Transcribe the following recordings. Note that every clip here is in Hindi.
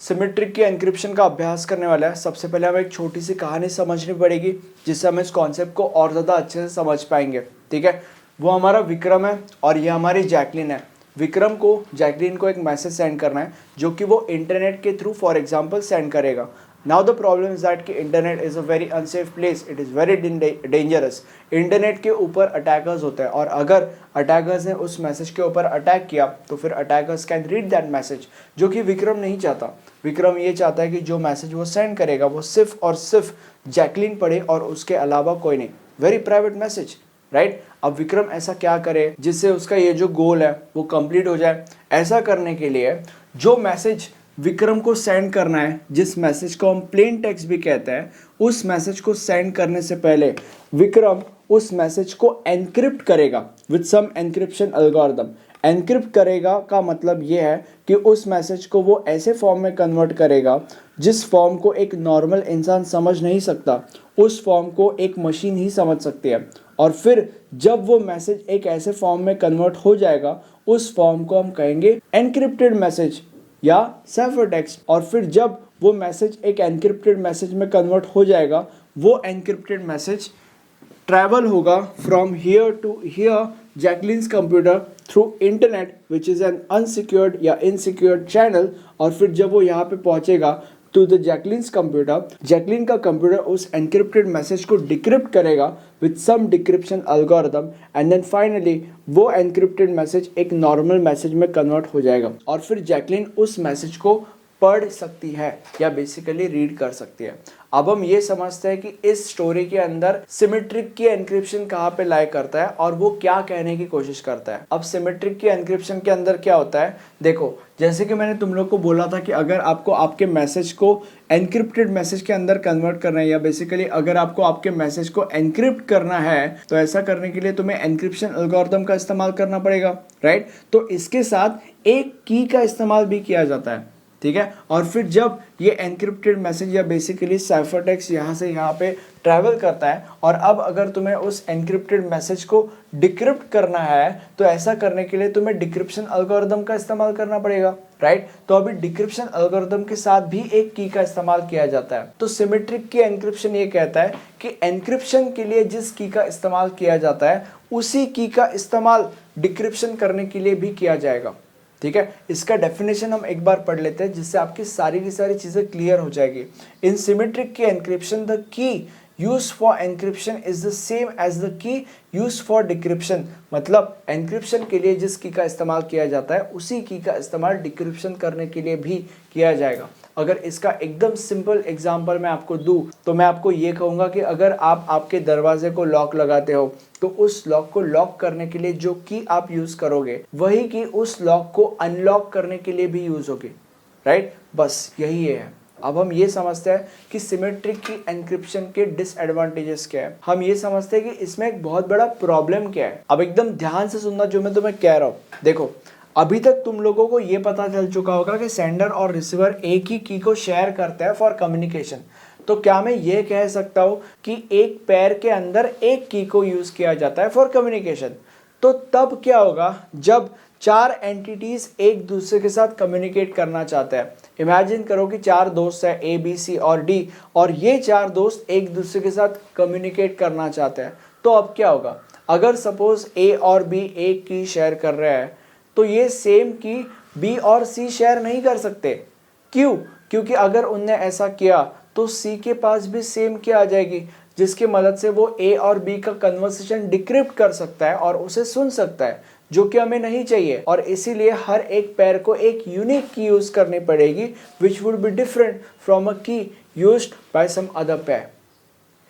सिमेट्रिक की एन्क्रिप्शन का अभ्यास करने वाला है। सबसे पहले हमें एक छोटी सी कहानी समझनी पड़ेगी जिससे हम इस कॉन्सेप्ट को और ज़्यादा अच्छे से समझ पाएंगे। ठीक है, वो हमारा विक्रम है और ये हमारी जैकलिन है। विक्रम को जैकलिन को एक मैसेज सेंड करना है जो कि वो इंटरनेट के थ्रू फॉर एग्जांपल सेंड करेगा। Now the problem is that कि internet is a very unsafe place, it is very dangerous. Internet के ऊपर अटैकर्स होते हैं और अगर अटैकर्स ने उस मैसेज के ऊपर अटैक किया तो फिर attackers can read that message, जो कि विक्रम नहीं चाहता। विक्रम ये चाहता है कि जो मैसेज वो सेंड करेगा वो सिर्फ और सिर्फ जैकलिन पढ़े और उसके अलावा कोई नहीं। Very private message, right. अब विक्रम ऐसा क्या करे जिससे उसका ये जो गोल है वो कंप्लीट हो जाए। ऐसा करने के लिए जो मैसेज विक्रम को सेंड करना है, जिस मैसेज को हम प्लेन टेक्स्ट भी कहते हैं, उस मैसेज को सेंड करने से पहले विक्रम उस मैसेज को एनक्रिप्ट करेगा with some encryption algorithm. Encrypt करेगा का मतलब ये है कि उस मैसेज को वो ऐसे फॉर्म में कन्वर्ट करेगा जिस फॉर्म को एक नॉर्मल इंसान समझ नहीं सकता, उस फॉर्म को एक मशीन ही समझ सकती है। और फिर जब वो मैसेज एक ऐसे फॉर्म में कन्वर्ट हो जाएगा, उस फॉर्म को हम कहेंगे एनक्रिप्टेड मैसेज या साइफर टेक्स्ट। और फिर जब वो मैसेज एक एनक्रिप्टेड मैसेज में कन्वर्ट हो जाएगा, वो एनक्रिप्टेड मैसेज ट्रैवल होगा from here to here Jacqueline's computer through internet which is an unsecured या इनसिक्योर्ड चैनल। और फिर जब वो यहाँ पे पहुँचेगा to the Jacqueline's computer, Jacqueline का कंप्यूटर उस एनक्रिप्टेड मैसेज को डिक्रिप्ट करेगा with some decryption algorithm and then finally वो एनक्रिप्टेड मैसेज एक नॉर्मल मैसेज में कन्वर्ट हो जाएगा और फिर जैकलिन उस मैसेज को पढ़ सकती है या बेसिकली रीड कर सकती है। अब हम ये समझते हैं कि इस स्टोरी के अंदर सिमेट्रिक की एन्क्रिप्शन कहाँ पे लाई करता है और वो क्या कहने की कोशिश करता है। अब सिमेट्रिक की एन्क्रिप्शन के अंदर क्या होता है, देखो जैसे कि मैंने तुम लोग को बोला था कि अगर आपको आपके मैसेज को एनक्रिप्टेड मैसेज के अंदर कन्वर्ट करना है या बेसिकली अगर आपको आपके मैसेज को एनक्रिप्ट करना है तो ऐसा करने के लिए तुम्हें एनक्रिप्शन एल्गोरिथम का इस्तेमाल करना पड़ेगा, राइट। तो इसके साथ एक की का इस्तेमाल भी किया जाता है, ठीक है। और फिर जब ये एनक्रिप्टेड मैसेज या बेसिकली साइफर टेक्स्ट यहाँ से यहाँ पे ट्रैवल करता है और अब अगर तुम्हें उस एनक्रिप्टेड मैसेज को डिक्रिप्ट करना है तो ऐसा करने के लिए तुम्हें डिक्रिप्शन एल्गोरिथम का इस्तेमाल करना पड़ेगा, राइट। तो अभी डिक्रिप्शन एल्गोरिथम के साथ भी एक की का इस्तेमाल किया जाता है। तो सिमेट्रिक की एनक्रिप्शन ये कहता है कि एनक्रिप्शन के लिए जिस की का इस्तेमाल किया जाता है उसी की का इस्तेमाल डिक्रिप्शन करने के लिए भी किया जाएगा, ठीक है। इसका डेफिनेशन हम एक बार पढ़ लेते हैं जिससे आपकी सारी की सारी चीज़ें क्लियर हो जाएगी। In symmetric key encryption the key use for encryption is the same as the key use for decryption. मतलब एनक्रिप्शन के लिए जिस की का इस्तेमाल किया जाता है उसी की का इस्तेमाल डिक्रिप्शन करने के लिए भी किया जाएगा। अगर इसका एकदम सिंपल एग्जांपल मैं आपको दूं तो मैं आपको ये कहूँगा कि अगर आप आपके दरवाजे को लॉक लगाते हो तो उस लॉक को लॉक करने के लिए जो की आप यूज़ करोगे वही की उस लॉक को अनलॉक करने के लिए भी यूज़ होगी, राइट। बस यही है। अब हम ये समझते हैं कि सिमेट्रिक की एनक्रिप्शन के डिसएडवांटेजेस क्या है। हम ये समझते हैं कि इसमें एक बहुत बड़ा प्रॉब्लम क्या है। अब एकदम ध्यान से सुनना जो मैं तुम्हें कह रहा हूँ। देखो अभी तक तुम लोगों को ये पता चल चुका होगा कि सेंडर और रिसीवर एक ही की को शेयर करते हैं फॉर कम्युनिकेशन। तो क्या मैं ये कह सकता हूँ कि एक पेयर के अंदर एक की को यूज़ किया जाता है फॉर कम्युनिकेशन। तो तब क्या होगा जब चार एंटिटीज एक दूसरे के साथ कम्युनिकेट करना चाहते हैं। इमेजिन करो कि चार दोस्त हैं ए बी सी और डी और ये चार दोस्त एक दूसरे के साथ कम्युनिकेट करना चाहते हैं। तो अब क्या होगा, अगर सपोज ए और बी एक की शेयर कर रहे हैं तो ये सेम की बी और सी शेयर नहीं कर सकते। क्यों? क्योंकि अगर उनने ऐसा किया तो सी के पास भी सेम की आ जाएगी जिसकी मदद से वो ए और बी का कन्वर्सेशन डिक्रिप्ट कर सकता है और उसे सुन सकता है, जो कि हमें नहीं चाहिए। और इसीलिए हर एक पेयर को एक यूनिक की यूज करनी पड़ेगी which would be different from a key used by some other pair,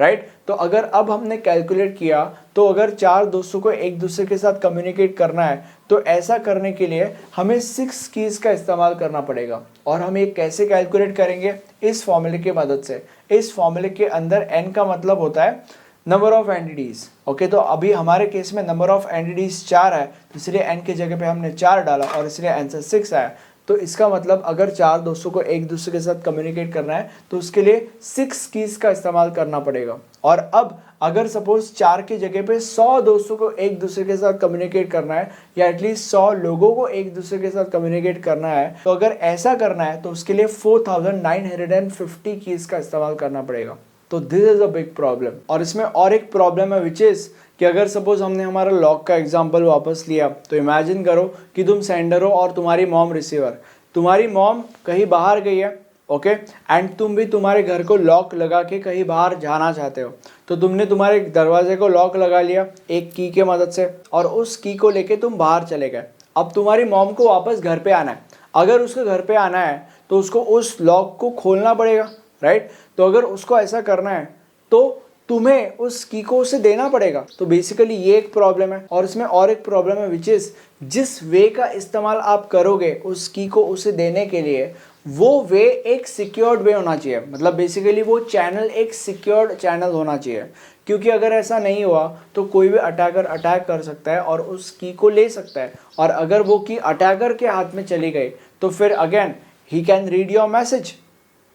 right. तो अगर अब हमने कैलकुलेट किया तो अगर चार दोस्तों को एक दूसरे के साथ कम्युनिकेट करना है तो ऐसा करने के लिए हमें 6 कीज का इस्तेमाल करना पड़ेगा। और हम ये कैसे कैलकुलेट करेंगे, इस फॉर्मूले की मदद से। इस फॉर्मूले के अंदर n का मतलब होता है नंबर ऑफ एंटिटीज, ओके। तो अभी हमारे केस में नंबर ऑफ एंटिटीज 4 है तो इसलिए n की जगह पे हमने 4 डाला और इसलिए आंसर 6 आया। तो तो इसका मतलब अगर 4 दोस्तों को एक दूसरे के साथ कम्युनिकेट करना है तो उसके लिए 6 कीज का इस्तेमाल करना पड़ेगा। और अब अगर सपोज 4 की जगह पे 100 दोस्तों को एक दूसरे के साथ कम्युनिकेट करना है या एटलीस्ट 100 लोगों को एक दूसरे के साथ कम्युनिकेट करना है, तो अगर ऐसा करना है तो उसके लिए 4950 कीज का इस्तेमाल करना पड़ेगा। तो this is a big problem. और इसमें और एक प्रॉब्लम है विच इज कि अगर सपोज हमने हमारा लॉक का एग्जांपल वापस लिया तो इमेजिन करो कि तुम सेंडर हो और तुम्हारी मॉम रिसीवर। तुम्हारी मॉम कहीं बाहर गई है, ओके, एंड तुम भी तुम्हारे घर को लॉक लगा के कहीं बाहर जाना चाहते हो। तो तुमने तुम्हारे दरवाजे को लॉक लगा लिया एक की के मदद से और उस की को लेके तुम बाहर चले गए। अब तुम्हारी मॉम को वापस घर पे आना है। अगर उसको घर पे आना है तो उसको उस लॉक को खोलना पड़ेगा, राइट। तो अगर उसको ऐसा करना है तो तुम्हें उस की को उसे देना पड़ेगा। तो बेसिकली ये एक प्रॉब्लम है। और इसमें और एक प्रॉब्लम है विच इज जिस वे का इस्तेमाल आप करोगे उस की को उसे देने के लिए, वो वे एक सिक्योर्ड वे होना चाहिए। मतलब बेसिकली वो चैनल एक सिक्योर्ड चैनल होना चाहिए, क्योंकि अगर ऐसा नहीं हुआ तो कोई भी अटैकर अटैक कर सकता है और उस की को ले सकता है। और अगर वो की अटैकर के हाथ में चली गई तो फिर again he can read your message,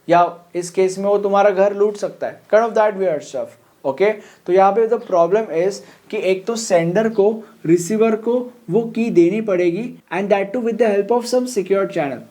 या इस केस में वो तुम्हारा घर लूट सकता है, kind of that weird stuff. Okay, तो यहाँ पे द प्रॉब्लम इज कि एक तो सेंडर को रिसीवर को वो की देनी पड़ेगी and that too with the help of some secure channel.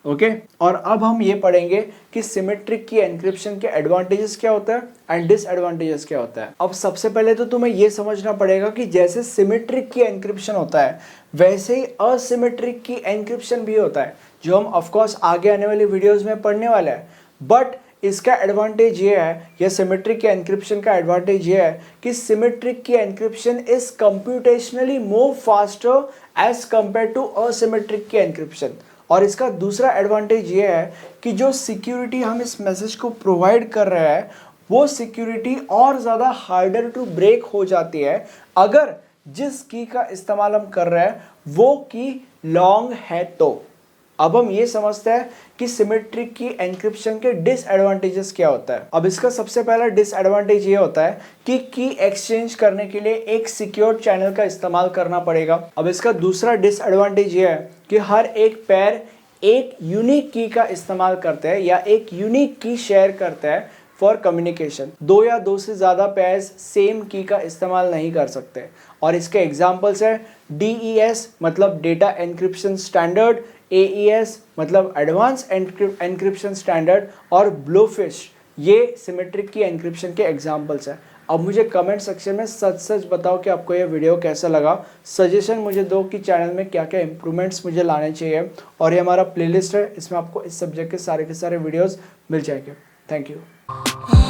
Okay, और अब हम ये पढ़ेंगे कि सिमेट्रिक की एन्क्रिप्शन के एडवांटेजेस क्या होता है एंड डिसएडवांटेजेस क्या होता है। अब सबसे पहले तो तुम्हें ये समझना पड़ेगा कि जैसे सिमेट्रिक की एन्क्रिप्शन होता है वैसे ही असिमेट्रिक की एन्क्रिप्शन भी होता है, जो हम ऑफकोर्स आगे आने वाली वीडियोज में पढ़ने वाला है। बट इसका एडवांटेज ये है, या सिमेट्रिक के एन्क्रिप्शन का एडवांटेज ये है कि symmetric key encryption is computationally more faster as compare to asymmetric key encryption. और इसका दूसरा एडवांटेज ये है कि जो सिक्योरिटी हम इस मैसेज को प्रोवाइड कर रहे हैं वो सिक्योरिटी और ज़्यादा हार्डर टू ब्रेक हो जाती है अगर जिस की का इस्तेमाल हम कर रहे हैं वो की लॉन्ग है तो। अब हम ये समझते हैं कि सिमेट्रिक की एन्क्रिप्शन के डिसएडवांटेजेस क्या होता है। अब इसका सबसे पहला डिसएडवांटेज ये होता है कि की एक्सचेंज करने के लिए एक सिक्योर चैनल का इस्तेमाल करना पड़ेगा। अब इसका दूसरा डिसएडवांटेज ये है कि हर एक पेयर एक यूनिक की का इस्तेमाल करते हैं या एक यूनिक की शेयर करते हैं फॉर कम्युनिकेशन। दो या दो से ज़्यादा पेयर्स सेम की का इस्तेमाल नहीं कर सकते। और इसके एग्जाम्पल्स है DES मतलब डेटा एन्क्रिप्शन स्टैंडर्ड, AES मतलब एडवांस एन्क्रिप्शन स्टैंडर्ड और ब्लूफिश, ये सिमेट्रिक की एन्क्रिप्शन के एग्जाम्पल्स हैं। अब मुझे कमेंट सेक्शन में सच बताओ कि आपको ये वीडियो कैसा लगा। सजेशन मुझे दो कि चैनल में क्या क्या इंप्रूवमेंट्स मुझे लाने चाहिए। और ये हमारा प्लेलिस्ट है, इसमें आपको इस सब्जेक्ट के सारे वीडियोस मिल जाएंगे। Thank you.